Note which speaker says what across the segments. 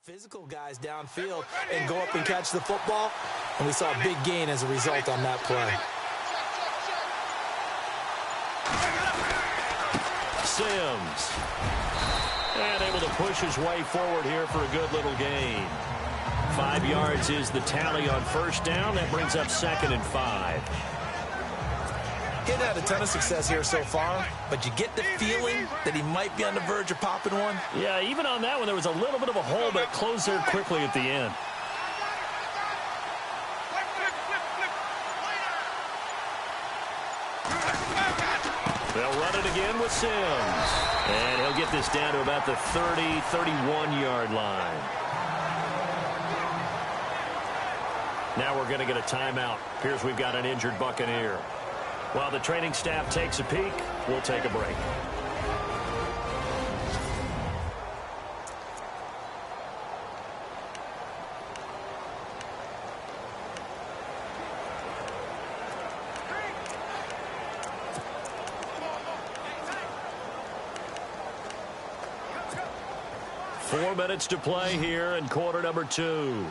Speaker 1: physical guys downfield and go up and catch the football, and we saw a big gain as a result on that play.
Speaker 2: Sims. And able to push his way forward here for a good little gain. 5 yards is the tally on first down. That brings up 2nd and 5.
Speaker 1: He's had a ton of success here so far, but you get the feeling that he might be on the verge of popping one.
Speaker 2: Yeah, even on that one, there was a little bit of a hole, but it closed there quickly at the end. They'll run it again with Sims. And he'll get this down to about the 30, 31-yard line. Now we're going to get a timeout. Here's we've got an injured Buccaneer. While the training staff takes a peek, we'll take a break. Four minutes to play here in quarter number 2.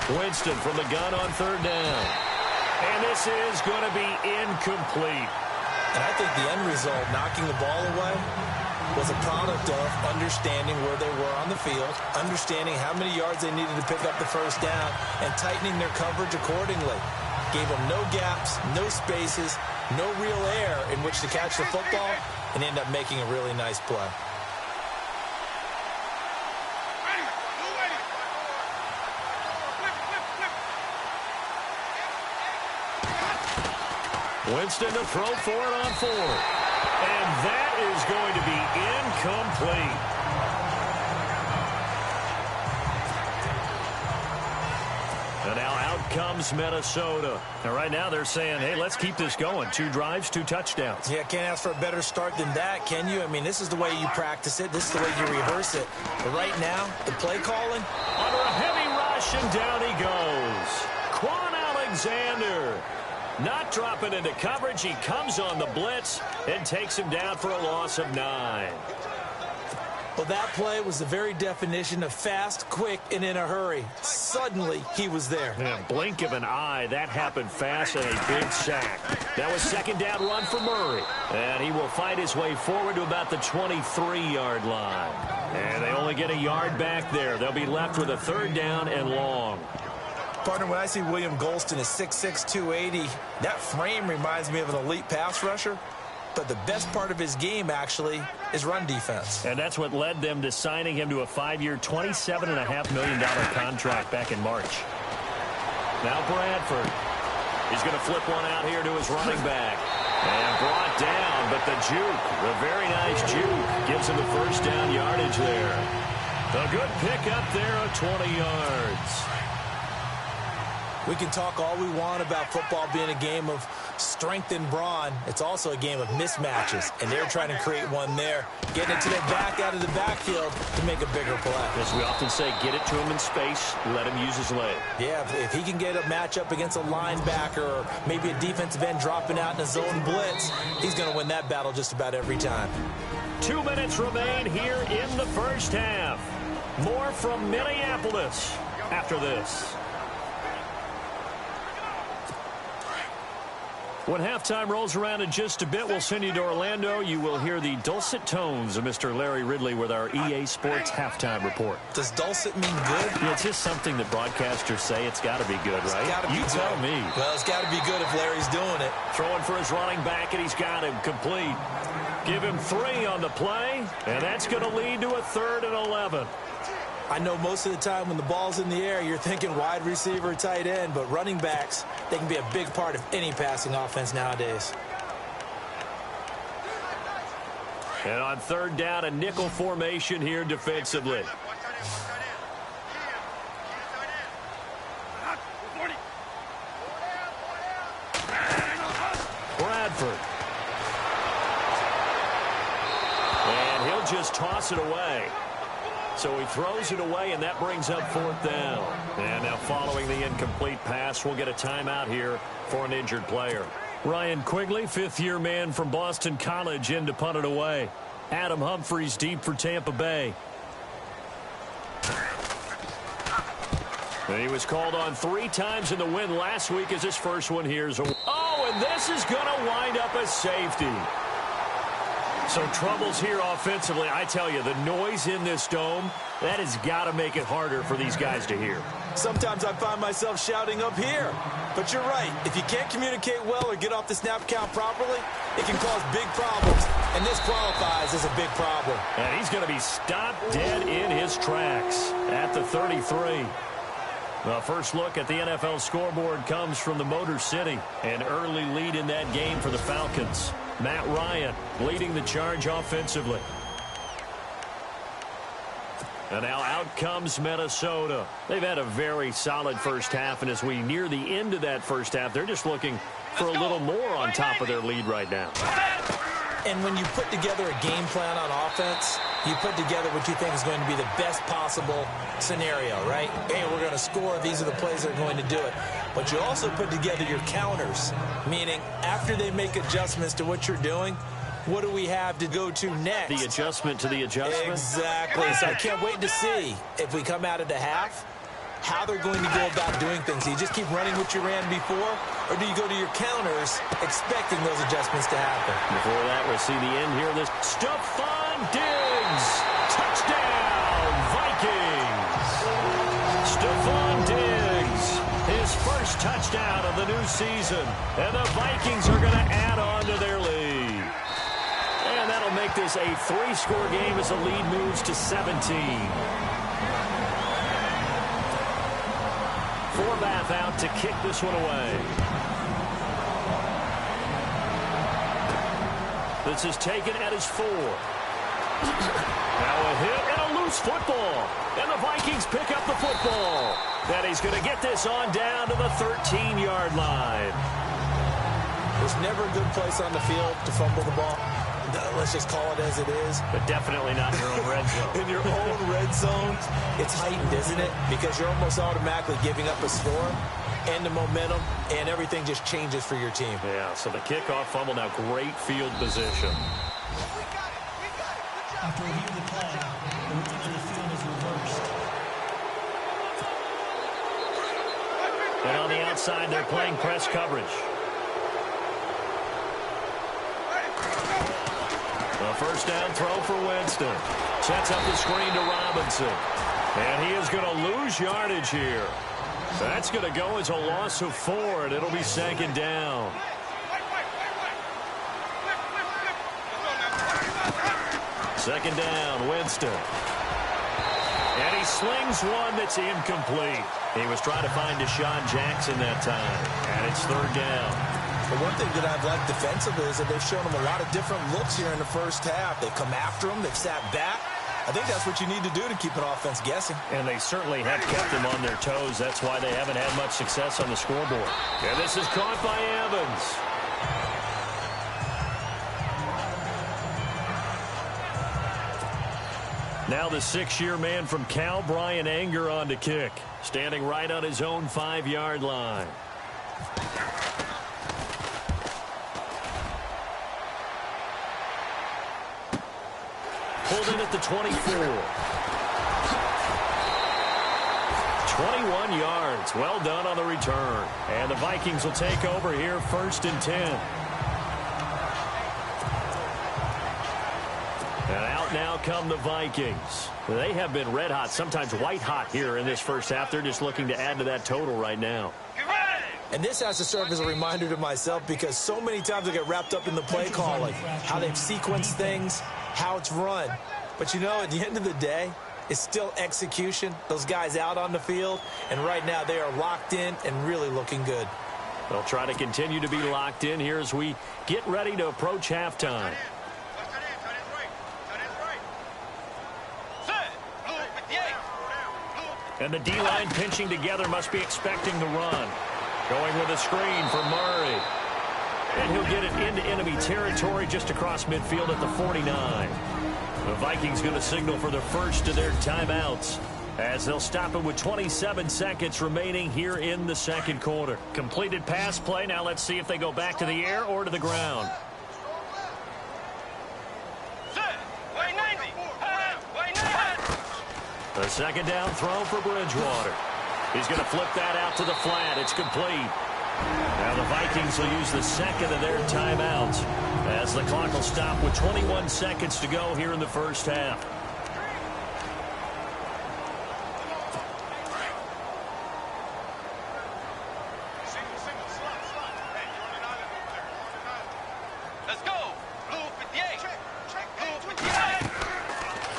Speaker 2: Winston from the gun on third down. And this is going to be incomplete.
Speaker 1: And I think the end result, knocking the ball away, was a product of understanding where they were on the field, understanding how many yards they needed to pick up the first down, and tightening their coverage accordingly. Gave them no gaps, no spaces, no real air in which to catch the football, and end up making a really nice play.
Speaker 2: Winston to throw for it on 4. And that is going to be incomplete. And now out comes Minnesota. And right now they're saying, hey, let's keep this going. 2 drives, 2 touchdowns.
Speaker 1: Yeah, can't ask for a better start than that, can you? I mean, this is the way you practice it. This is the way you rehearse it. But right now, the play calling.
Speaker 2: Under a heavy rush, and down he goes. Quan Alexander. Not dropping into coverage. He comes on the blitz and takes him down for a loss of 9.
Speaker 1: Well, that play was the very definition of fast, quick, and in a hurry. Suddenly, he was there.
Speaker 2: Yeah, blink of an eye. That happened fast and a big sack. That was 2nd down run for Murray. And he will find his way forward to about the 23-yard line. And they only get a yard back there. They'll be left with a 3rd down and long.
Speaker 1: Partner, when I see William Golston at 6'6", 280, that frame reminds me of an elite pass rusher. But the best part of his game, actually, is run defense.
Speaker 2: And that's what led them to signing him to a 5-year, $27.5 million contract back in March. Now Bradford. He's going to flip one out here to his running back. And brought down, but the juke, the very nice juke, gives him the first down yardage there. A good pick up there of 20 yards.
Speaker 1: We can talk all we want about football being a game of strength and brawn. It's also a game of mismatches, and they're trying to create one there. Getting it to their back out of the backfield to make a bigger play.
Speaker 2: As we often say, get it to him in space, let him use his leg.
Speaker 1: Yeah, if he can get a matchup against a linebacker or maybe a defensive end dropping out in a zone blitz, he's going to win that battle just about every time.
Speaker 2: 2 minutes remain here in the first half. More from Minneapolis after this. When halftime rolls around in just a bit, we'll send you to Orlando. You will hear the dulcet tones of Mr. Larry Ridley with our EA Sports halftime report.
Speaker 1: Does dulcet mean good?
Speaker 2: Yeah, it's just something that broadcasters say. It's got to be good, right? You tell me.
Speaker 1: Well, it's got to be good if Larry's doing it.
Speaker 2: Throwing for his running back, and he's got him complete. Give him 3 on the play, and that's going to lead to a 3rd and 11.
Speaker 1: I know most of the time when the ball's in the air, you're thinking wide receiver, tight end, but running backs, they can be a big part of any passing offense nowadays.
Speaker 2: And on 3rd down, a nickel formation here defensively. Bradford. And he'll just toss it away. So he throws it away, and that brings up 4th down. And now following the incomplete pass, we'll get a timeout here for an injured player. Ryan Quigley, fifth-year man from Boston College, in to punt it away. Adam Humphries deep for Tampa Bay. And he was called on 3 times in the win last week as his first one here. Oh, and this is going to wind up a safety. So troubles here offensively. I tell you, the noise in this dome, that has got to make it harder for these guys to hear.
Speaker 1: Sometimes I find myself shouting up here. But you're right. If you can't communicate well or get off the snap count properly, it can cause big problems. And this qualifies as a big problem.
Speaker 2: And he's going to be stopped dead in his tracks at the 33. The first look at the NFL scoreboard comes from the Motor City. An early lead in that game for the Falcons. Matt Ryan leading the charge offensively. And now out comes Minnesota. They've had a very solid first half, and as we near the end of that first half, they're just looking for a little more on top of their lead right now.
Speaker 1: And when you put together a game plan on offense, you put together what you think is going to be the best possible scenario, right? Hey, we're going to score. These are the plays that are going to do it. But you also put together your counters, meaning after they make adjustments to what you're doing, what do we have to go to next?
Speaker 2: The adjustment to the adjustment?
Speaker 1: Exactly. So I can't wait to see if we come out of the half, how they're going to go about doing things. Do you just keep running what you ran before, or do you go to your counters expecting those adjustments to happen?
Speaker 2: Before that, we'll see the end here. This Stephon Diggs. Touchdown, Vikings. Stephon Diggs, his first touchdown of the new season. And the Vikings are going to add on to their lead. And that'll make this a 3-score game as the lead moves to 17. Forbath out to kick this one away. This is taken at his 4. Now a hit and a loose football. And the Vikings pick up the football. And he's going to get this on down to the 13-yard line.
Speaker 1: There's never a good place on the field to fumble the ball. Let's just call it as it is.
Speaker 2: But definitely not in your own red zone.
Speaker 1: In your own red zone, it's heightened, isn't it? Because you're almost automatically giving up a score and the momentum, and everything just changes for your team.
Speaker 2: Yeah, so the kickoff fumble, now great field position.
Speaker 3: After review of the play, the routing on the field is reversed.
Speaker 2: And on the outside, they're playing press coverage. The first down throw for Winston. Sets up the screen to Robinson. And he is going to lose yardage here. That's going to go as a loss of 4, and it'll be second down. Second down, Winston. And he slings one that's incomplete. He was trying to find Deshaun Jackson that time. And it's third down.
Speaker 1: The one thing that I've liked defensively is that they've shown them a lot of different looks here in the first half. They've come after them. They've sat back. I think that's what you need to do to keep an offense guessing. And
Speaker 2: they certainly have kept them on their toes. That's why they haven't had much success on the scoreboard. And this is caught by Evans. Now the 6-year man from Cal, Brian Anger, on to kick. Standing right on his own 5-yard line. Pulled in at the 24. 21 yards. Well done on the return. And the Vikings will take over here, 1st and 10. And out now come the Vikings. They have been red hot, sometimes white hot here in this first half. They're just looking to add to that total right now.
Speaker 1: And this has to serve as a reminder to myself, because so many times I get wrapped up in the play calling, how they've sequenced things, how it's run. But you know, at the end of the day, it's still execution. Those guys out on the field, and right now they are locked in and really looking good.
Speaker 2: They'll try to continue to be locked in here as we get ready to approach halftime. And the D-line pinching together, must be expecting the run. Going with a screen for Murray. And he'll get it into enemy territory just across midfield at the 49. The Vikings going to signal for the first of their timeouts. as they'll stop it with 27 seconds remaining here in the second quarter. Completed pass play. Now let's see if they go back to the air or to the ground. The second down throw for Bridgewater. He's going to flip that out to the flat. It's complete. Now the Vikings will use the second of their timeouts as the clock will stop with 21 seconds to go here in the first half.
Speaker 4: Let's go. Blue 58. Blue 58.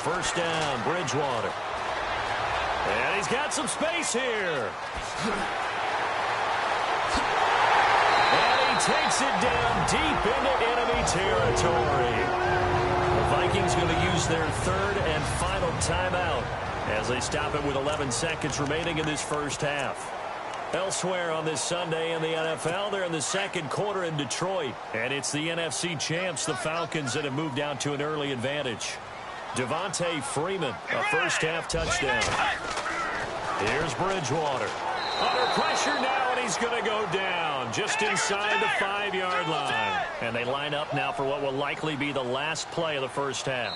Speaker 2: First down, Bridgewater. And he's got some space here. And he takes it down deep into enemy territory. The Vikings going to use their third and final timeout as they stop it with 11 seconds remaining in this first half. Elsewhere on this Sunday in the NFL, they're in the second quarter in Detroit. And it's the NFC champs, the Falcons, that have moved out to an early advantage. Devontae Freeman, a first-half touchdown. Here's Bridgewater. Under pressure now, and he's going to go down just inside the 5-yard line. And they line up now for what will likely be the last play of the first half.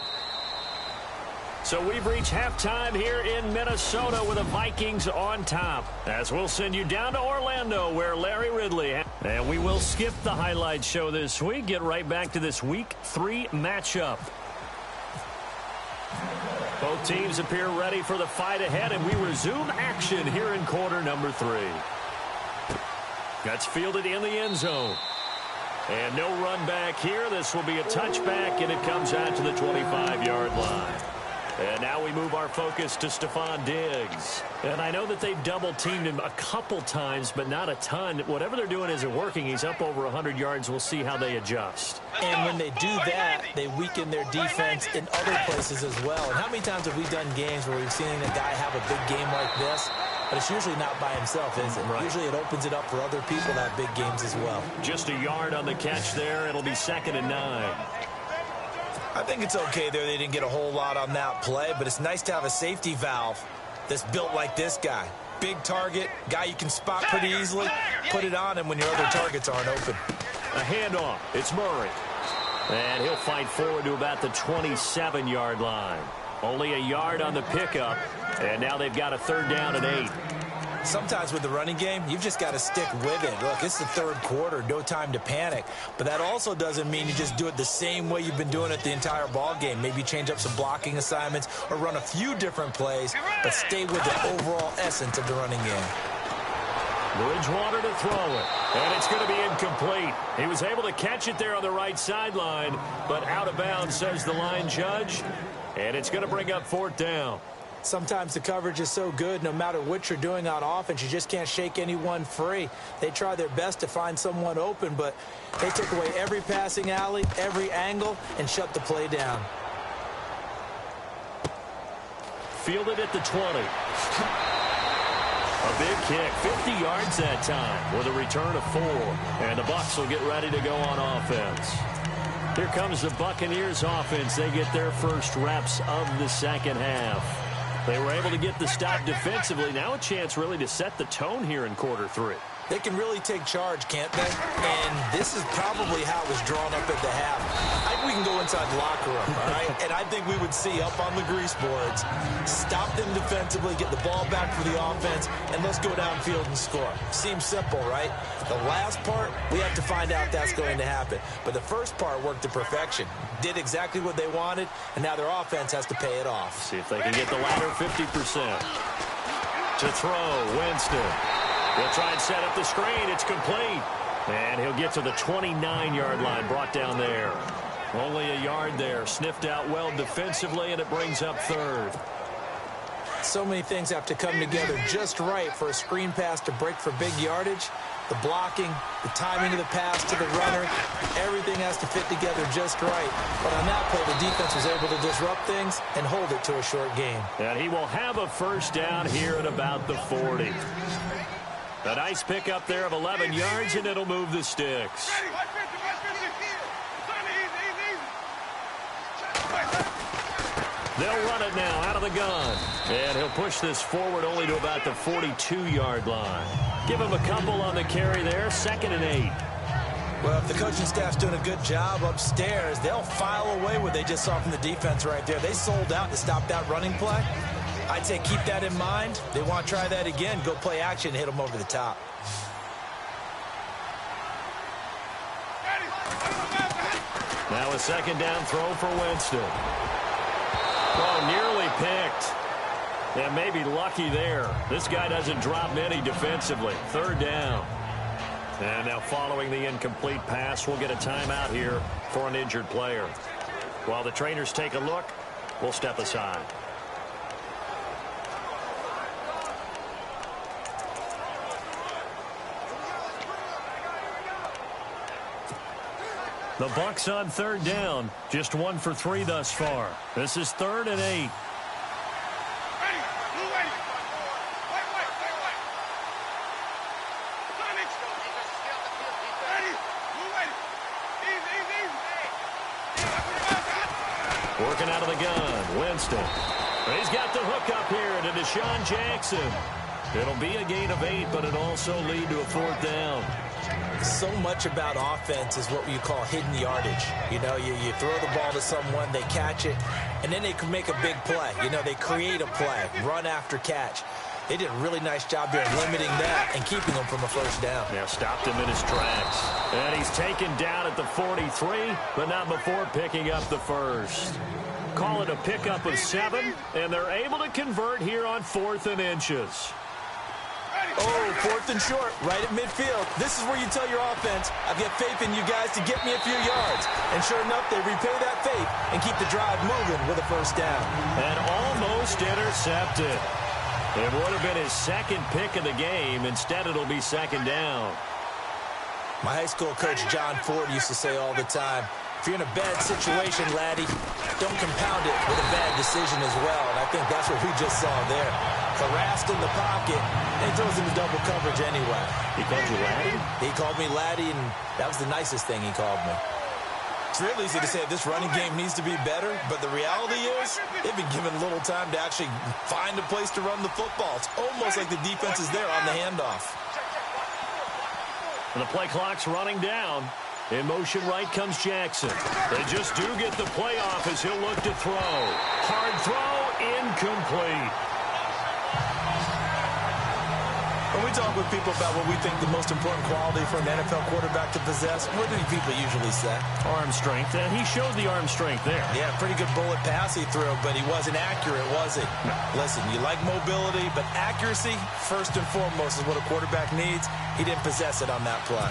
Speaker 2: So we've reached halftime here in Minnesota with the Vikings on top. As we'll send you down to Orlando where Larry Ridley. And we will skip the highlight show this week. Get right back to this Week 3 matchup. Both teams appear ready for the fight ahead, and we resume action here in quarter number 3. That's fielded in the end zone. And no run back here. This will be a touchback, and it comes out to the 25-yard line. And now we move our focus to Stephon Diggs. And I know that they've double-teamed him a couple times, but not a ton. Whatever they're doing isn't working. He's up over 100 yards. We'll see how they adjust.
Speaker 1: And when they do that, they weaken their defense in other places as well. And how many times have we done games where we've seen a guy have a big game like this, but it's usually not by himself, is it? Right. Usually it opens it up for other people to have big games as well.
Speaker 2: Just a yard on the catch there. It'll be 2nd and 9.
Speaker 1: I think it's okay there. They didn't get a whole lot on that play, but it's nice to have a safety valve that's built like this guy. Big target, guy you can spot pretty easily. Put it on him when your other targets aren't open.
Speaker 2: A handoff. It's Murray. And he'll fight forward to about the 27-yard line. Only a yard on the pickup, and now they've got a 3rd down and 8.
Speaker 1: Sometimes with the running game, you've just got to stick with it. Look, it's the 3rd quarter, no time to panic. But that also doesn't mean you just do it the same way you've been doing it the entire ball game. Maybe change up some blocking assignments or run a few different plays, but stay with the overall essence of the running game.
Speaker 2: Bridgewater to throw it, and it's going to be incomplete. He was able to catch it there on the right sideline, but out of bounds, says the line judge, and it's going to bring up 4th down.
Speaker 1: Sometimes the coverage is so good, no matter what you're doing on offense, you just can't shake anyone free. They try their best to find someone open, but they took away every passing alley, every angle, and shut the play down.
Speaker 2: Fielded at the 20. A big kick, 50 yards that time with a return of 4. And the Bucs will get ready to go on offense. Here comes the Buccaneers offense. They get their first reps of the second half. They were able to get the stop defensively. Now a chance really to set the tone here in quarter 3.
Speaker 1: They can really take charge, can't they? And this is probably how it was drawn up at the half. I think we can go inside the locker room, all right? And I think we would see up on the grease boards, stop them defensively, get the ball back for the offense, and let's go downfield and score. Seems simple, right? The last part, we have to find out that's going to happen. But the first part worked to perfection. Did exactly what they wanted, and now their offense has to pay it off.
Speaker 2: See if they can get the latter 50%. To throw, Winston. He'll try and set up the screen. It's complete. And he'll get to the 29-yard line, brought down there. Only a yard there. Sniffed out well defensively, and it brings up 3rd.
Speaker 1: So many things have to come together just right for a screen pass to break for big yardage. The blocking, the timing of the pass to the runner, everything has to fit together just right. But on that play, the defense was able to disrupt things and hold it to a short game.
Speaker 2: And he will have a first down here at about the 40. A nice pickup there of 11 yards, and it'll move the sticks. They'll run it now out of the gun. And he'll push this forward only to about the 42-yard line. Give him a couple on the carry there. 2nd and 8.
Speaker 1: Well, if the coaching staff's doing a good job upstairs, they'll file away what they just saw from the defense right there. They sold out to stop that running play. I'd say keep that in mind. They want to try that again. Go play action and hit them over the top.
Speaker 2: Now a 2nd down throw for Winston. Oh, nearly picked. And maybe lucky there. This guy doesn't drop many defensively. 3rd down. And now following the incomplete pass, we'll get a timeout here for an injured player. While the trainers take a look, we'll step aside. The Bucs on 3rd down. Just 1 for 3 thus far. This is 3rd and 8. Working out of the gun, Winston. He's got the hook up here to Deshaun Jackson. It'll be a gain of 8, but it'll also lead to a 4th down.
Speaker 1: So much about offense is what you call hidden yardage. You know, you throw the ball to someone, they catch it, and then they can make a big play. You know, they create a play, run after catch. They did a really nice job there limiting that and keeping them from a 1st down.
Speaker 2: Yeah, stopped him in his tracks. And he's taken down at the 43, but not before picking up the 1st. Call it a pickup of 7, and they're able to convert here on 4th and inches.
Speaker 1: Oh, 4th and short, right at midfield. This is where you tell your offense, I've got faith in you guys to get me a few yards. And sure enough, they repay that faith and keep the drive moving with a 1st down.
Speaker 2: And almost intercepted. It would have been his 2nd pick of the game. Instead, it'll be 2nd down.
Speaker 1: My high school coach, John Ford, used to say all the time, if you're in a bad situation, laddie, don't compound it with a bad decision as well. And I think that's what we just saw there. Harassed in the pocket, and he throws into double coverage anyway.
Speaker 2: He called you laddie?
Speaker 1: He called me laddie, and that was the nicest thing he called me. It's real easy to say this running game needs to be better, but the reality is they've been given little time to actually find a place to run the football. It's almost like the defense is there on the handoff.
Speaker 2: And the play clock's running down. In motion right comes Jackson. They just do get the play off as he'll look to throw. Hard throw, incomplete.
Speaker 1: When we talk with people about what we think the most important quality for an NFL quarterback to possess, what do people usually say?
Speaker 2: Arm strength, and he showed the arm strength there.
Speaker 1: Yeah, pretty good bullet pass he threw, but he wasn't accurate, was he?
Speaker 2: No.
Speaker 1: Listen, you like mobility, but accuracy, first and foremost, is what a quarterback needs. He didn't possess it on that play.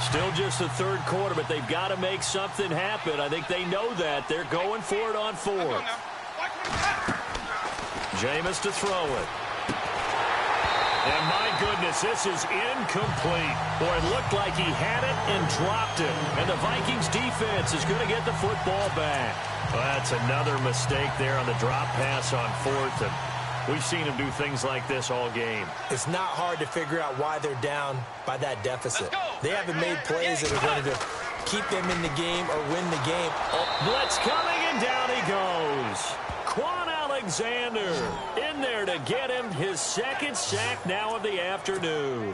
Speaker 2: Still just the 3rd quarter, but they've got to make something happen. I think they know that. They're going for it on 4th. Jameis to throw it. And my goodness, this is incomplete. Boy, it looked like he had it and dropped it. And the Vikings defense is going to get the football back. Well, that's another mistake there on the drop pass on 4th. And we've seen him do things like this all game.
Speaker 1: It's not hard to figure out why they're down by that deficit. They haven't made plays that are going to keep them in the game or win the game.
Speaker 2: Blitz coming, and down he goes. Quan Alexander in there to get him his 2nd sack now of the afternoon.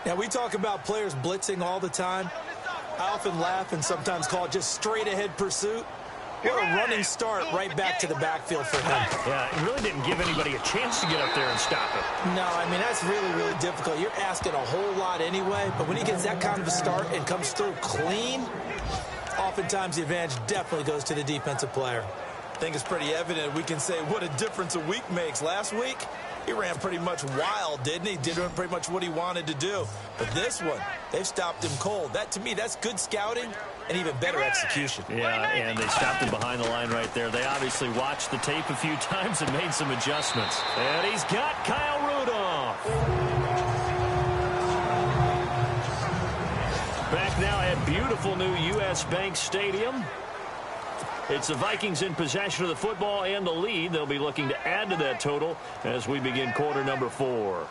Speaker 1: Now, we talk about players blitzing all the time. I often laugh and sometimes call it just straight-ahead pursuit. What a running start right back to the backfield for him.
Speaker 2: Yeah, it really didn't give anybody a chance to get up there and stop him.
Speaker 1: No, I mean, that's really, really difficult. You're asking a whole lot anyway, but when he gets that kind of a start and comes through clean, oftentimes the advantage definitely goes to the defensive player. I think it's pretty evident we can say what a difference a week makes. Last week, he ran pretty much wild, didn't he? Did pretty much what he wanted to do. But this one, they've stopped him cold. That, to me, that's good scouting and even better execution.
Speaker 2: Yeah, and they stopped him behind the line right there. They obviously watched the tape a few times and made some adjustments. And he's got Kyle Rudolph. Back now at beautiful new U.S. Bank Stadium. It's the Vikings in possession of the football and the lead. They'll be looking to add to that total as we begin quarter number 4.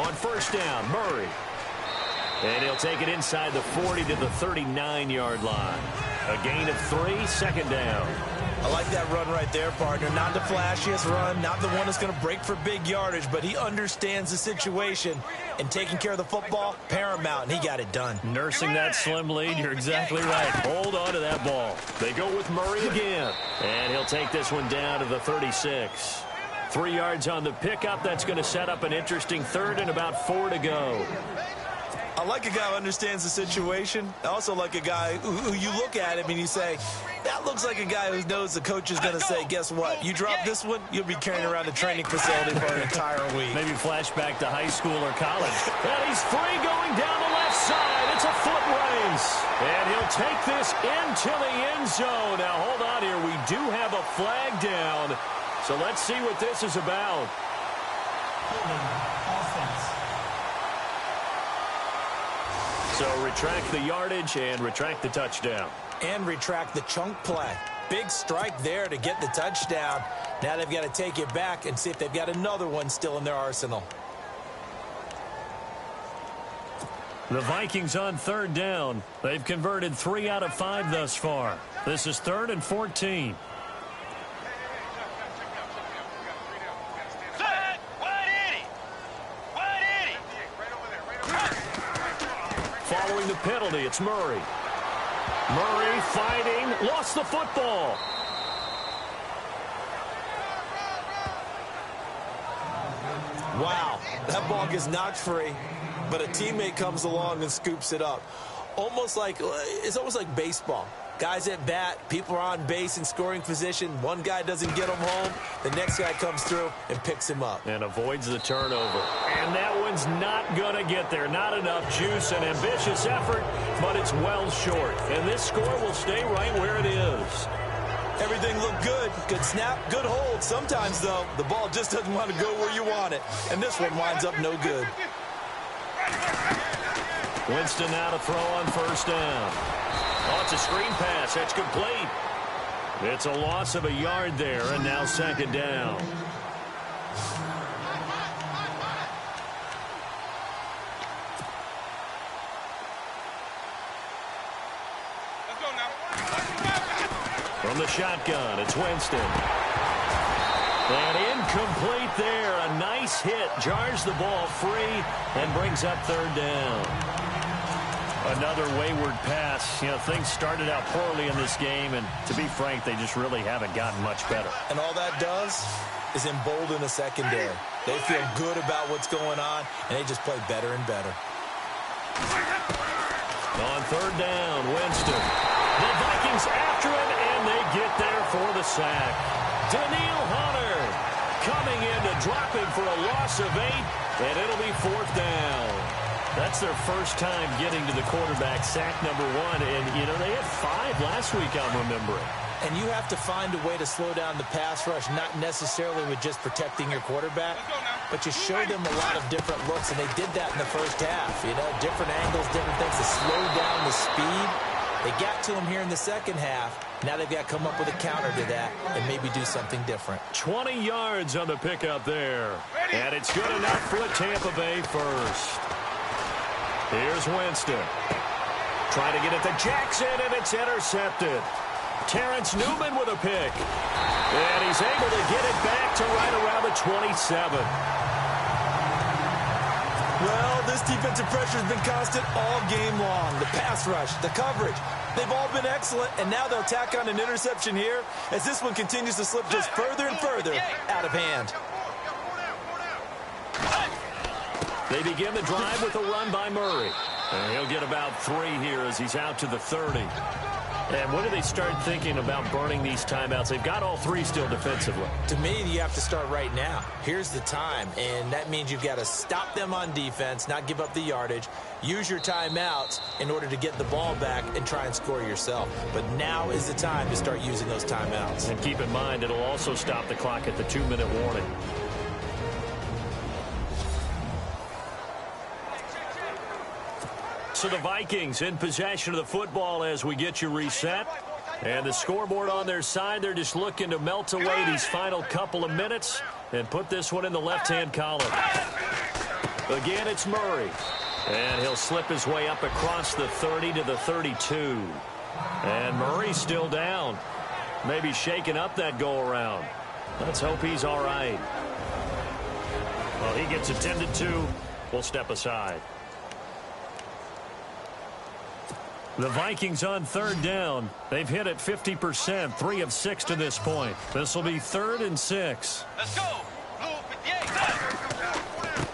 Speaker 2: On 1st down, Murray. And he'll take it inside the 40 to the 39-yard line. A gain of 3, second down.
Speaker 1: I like that run right there, partner. Not the flashiest run, not the one that's going to break for big yardage, but he understands the situation, and taking care of the football, paramount, and he got it done.
Speaker 2: Nursing that slim lead, you're exactly right. Hold on to that ball. They go with Murray again, and he'll take this one down to the 36. 3 yards on the pickup. That's going to set up an interesting third and about 4 to go.
Speaker 1: I like a guy who understands the situation. I also like a guy who you look at him and you say, that looks like a guy who knows the coach is going to say, guess what? You drop this one, you'll be carrying around the training facility for an entire week.
Speaker 2: Maybe flashback to high school or college. And he's free going down the left side. It's a foot race. And he'll take this into the end zone. Now, hold on here. We do have a flag down. So let's see what this is about.
Speaker 3: Offense.
Speaker 2: So retract the yardage and retract the touchdown.
Speaker 1: And retract the chunk play. Big strike there to get the touchdown. Now they've got to take it back and see if they've got another one still in their arsenal.
Speaker 2: The Vikings on third down. They've converted 3 out of 5 thus far. This is 3rd and 14. Following the penalty, it's Murray. Murray fighting, lost the football.
Speaker 1: Wow, that ball gets knocked free, but a teammate comes along and scoops it up. It's almost like baseball. Guys at bat, people are on base in scoring position. One guy doesn't get him home. The next guy comes through and picks him up.
Speaker 2: And avoids the turnover. And that one's not going to get there. Not enough juice and ambitious effort, but it's well short. And this score will stay right where it is.
Speaker 1: Everything looked good. Good snap, good hold. Sometimes, though, the ball just doesn't want to go where you want it. And this one winds up no good.
Speaker 2: Winston now to throw on first down. Oh, it's a screen pass. That's complete. It's a loss of a yard there, and now second down.
Speaker 4: Let's go now.
Speaker 2: From the shotgun, it's Winston. And incomplete there. A nice hit. Jars the ball free and brings up third down. Another wayward pass. You know, things started out poorly in this game, and to be frank, they just really haven't gotten much better.
Speaker 1: And all that does is embolden the secondary. They feel good about what's going on, and they just play better and better.
Speaker 2: On third down, Winston. The Vikings after him, and they get there for the sack. Daniil Hunter coming in to drop him for a loss of 8, and it'll be fourth down. That's their first time getting to the quarterback, sack number 1. And, you know, they had 5 last week, I'm remembering.
Speaker 1: And you have to find a way to slow down the pass rush, not necessarily with just protecting your quarterback, but you show them a lot of different looks, and they did that in the first half. You know, different angles, different things to slow down the speed. They got to him here in the second half. Now they've got to come up with a counter to that and maybe do something different.
Speaker 2: 20 yards on the pickup there. And it's good enough for a Tampa Bay first. Here's Winston. Trying to get it to Jackson, and it's intercepted. Terrence Newman with a pick. And he's able to get it back to right around the 27.
Speaker 1: Well, this defensive pressure has been constant all game long. The pass rush, the coverage, they've all been excellent, and now they'll tack on an interception here as this one continues to slip just further and further out of hand.
Speaker 2: They begin the drive with a run by Murray. And he'll get about 3 here as he's out to the 30. And when do they start thinking about burning these timeouts? They've got all 3 still defensively.
Speaker 1: To me, you have to start right now. Here's the time, and that means you've got to stop them on defense, not give up the yardage, use your timeouts in order to get the ball back and try and score yourself. But now is the time to start using those timeouts.
Speaker 2: And keep in mind, it'll also stop the clock at the 2-minute warning. So the Vikings in possession of the football as we get you reset. And the scoreboard on their side, they're just looking to melt away these final couple of minutes and put this one in the left-hand column. Again, it's Murray. And he'll slip his way up across the 30 to the 32. And Murray's still down. Maybe shaking up that go-around. Let's hope he's all right. Well, he gets attended to. We'll step aside. The Vikings on third down. They've hit it 50%, 3 of 6 to this point. This will be 3rd and 6.
Speaker 4: Let's go.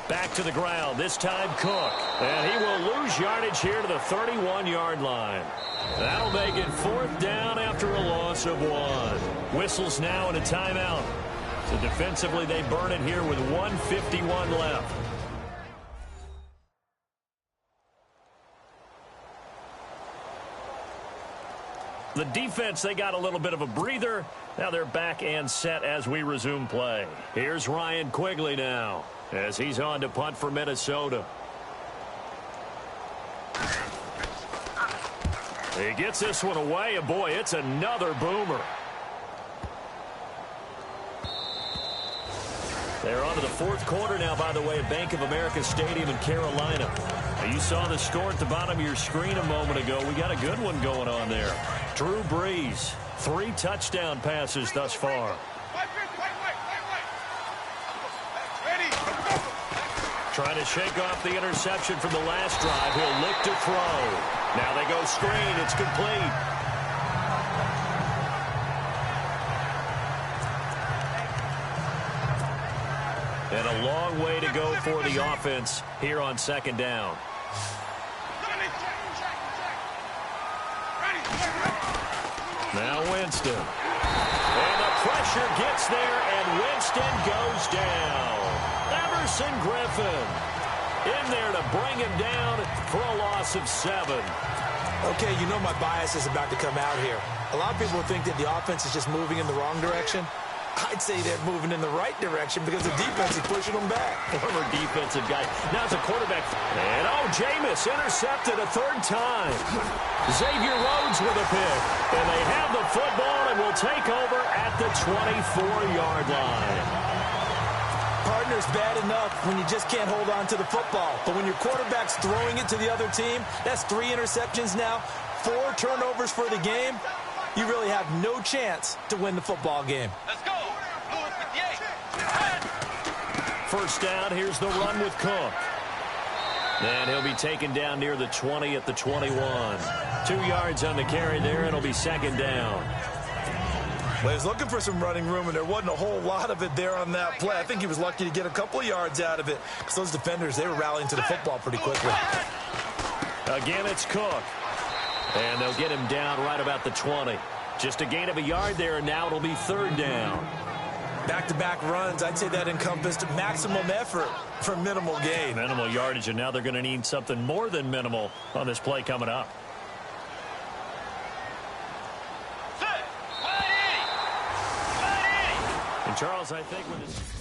Speaker 2: Back to the ground, this time Cook. And he will lose yardage here to the 31-yard line. That'll make it 4th down after a loss of 1. Whistles now and a timeout. So defensively, they burn it here with 1:51 left. The defense, they got a little bit of a breather. Now they're back and set as we resume play. Here's Ryan Quigley now as he's on to punt for Minnesota. He gets this one away, and boy, it's another boomer. They're on to the 4th quarter now, by the way, at Bank of America Stadium in Carolina. Now, you saw the score at the bottom of your screen a moment ago. We got a good one going on there. Drew Brees, 3 touchdown passes thus far. Trying to shake off the interception from the last drive. He'll look to throw. Now they go screen. It's complete. And a long way to go for the offense here on 2nd down. Now Winston. And the pressure gets there, and Winston goes down. Everson Griffin in there to bring him down for a loss of 7.
Speaker 1: Okay, you know my bias is about to come out here. A lot of people think that the offense is just moving in the wrong direction. I'd say they're moving in the right direction because the defense is pushing them back.
Speaker 2: Former defensive guy. Now it's a quarterback. And, Jameis intercepted a 3rd time. Xavier Rhodes with a pick. And they have the football and will take over at the 24-yard line.
Speaker 1: Partner's bad enough when you just can't hold on to the football. But when your quarterback's throwing it to the other team, that's 3 interceptions now, 4 turnovers for the game. You really have no chance to win the football game.
Speaker 4: Let's go.
Speaker 2: 1st down, here's the run with Cook. And he'll be taken down near the 20 at the 21. 2 yards on the carry there, and it'll be 2nd down.
Speaker 1: Well, he was looking for some running room, and there wasn't a whole lot of it there on that play. I think he was lucky to get a couple of yards out of it because those defenders, they were rallying to the football pretty quickly.
Speaker 2: Again, it's Cook. And they'll get him down right about the 20. Just a gain of a yard there, and now it'll be 3rd down.
Speaker 1: Back-to-back runs, I'd say that encompassed maximum effort for minimal gain.
Speaker 2: Minimal yardage, and now they're going to need something more than minimal on this play coming up. And Charles, I think with this...